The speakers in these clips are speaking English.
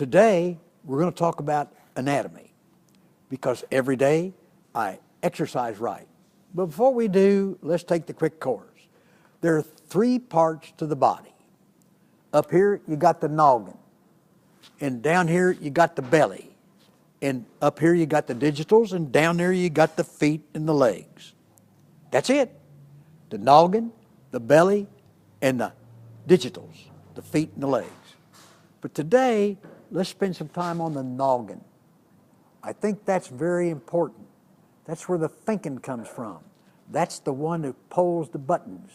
Today, we're going to talk about anatomy because every day I exercise right. But before we do, let's take the quick course. There are three parts to the body. Up here, you got the noggin. And down here, you got the belly. And up here, you got the digitals. And down there, you got the feet and the legs. That's it. The noggin, the belly, and the digitals, the feet and the legs. But today, let's spend some time on the noggin. I think that's very important. That's where the thinking comes from. That's the one that pulls the buttons.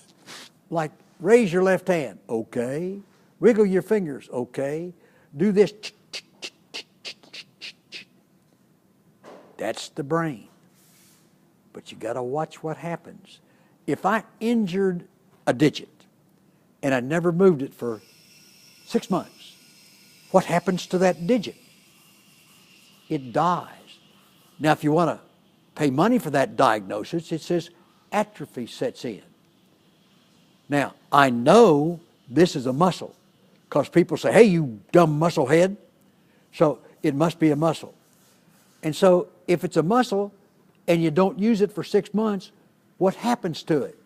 Like, raise your left hand, okay. Wiggle your fingers, okay. Do this. That's the brain. But you got to watch what happens. If I injured a digit and I never moved it for 6 months, what happens to that digit? It dies. Now, if you want to pay money for that diagnosis, it says atrophy sets in. Now, I know this is a muscle because people say, hey, you dumb muscle head. So it must be a muscle. And so if it's a muscle and you don't use it for 6 months, what happens to it?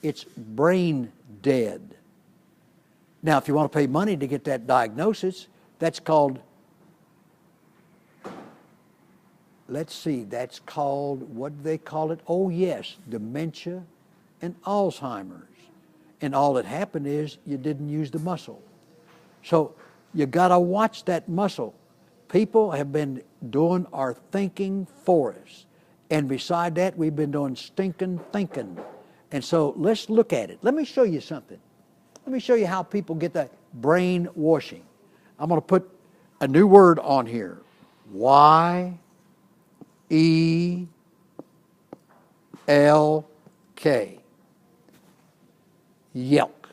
It's brain dead. Now, if you want to pay money to get that diagnosis, that's called, that's called, what do they call it? Oh, yes, dementia and Alzheimer's. And all that happened is you didn't use the muscle. So you got to watch that muscle. People have been doing our thinking for us. And beside that, we've been doing stinking thinking. And so let's look at it. Let me show you something. Let me show you how people get that brainwashing. I'm going to put a new word on here. Y-E-L-K. Yelk.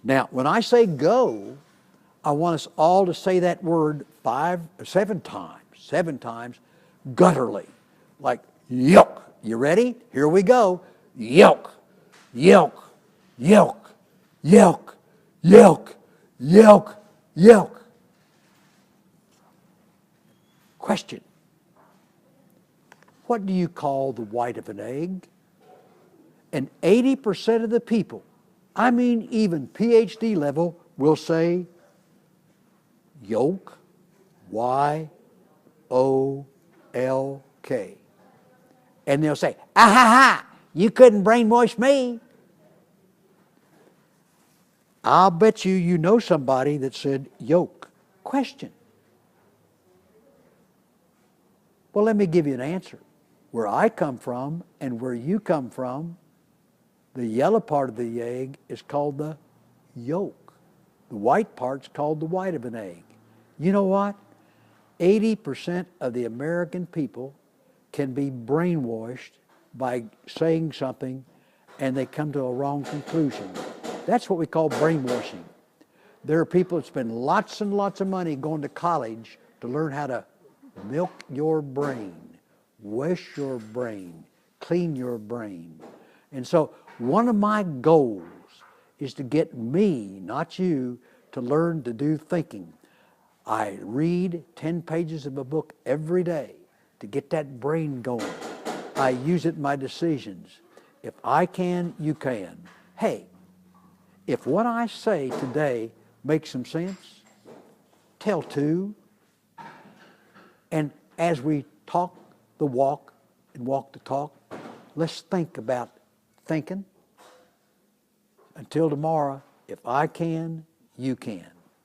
Now, when I say go, I want us all to say that word 7 times, gutturally. Like, yelk. You ready? Here we go. Yelk, yelk, yelk, yelk, yelk, yelk, yelk. Question. What do you call the white of an egg? And 80% of the people, I mean even PhD level, will say yolk, Y-O-L-K. And they'll say, ah ha ha, you couldn't brainwash me. I'll bet you know somebody that said yolk. Question. Well, let me give you an answer. Where I come from and where you come from, the yellow part of the egg is called the yolk. The white part's called the white of an egg. You know what? 80% of the American people can be brainwashed by saying something and they come to a wrong conclusion. That's what we call brainwashing. There are people that spend lots and lots of money going to college to learn how to milk your brain, wash your brain, clean your brain. And so one of my goals is to get me, not you, to learn to do thinking. I read 10 pages of a book every day to get that brain going. I use it in my decisions. If I can, you can. Hey, if what I say today makes some sense, tell two. And as we talk the walk and walk the talk, let's think about thinking. Until tomorrow, if I can, you can.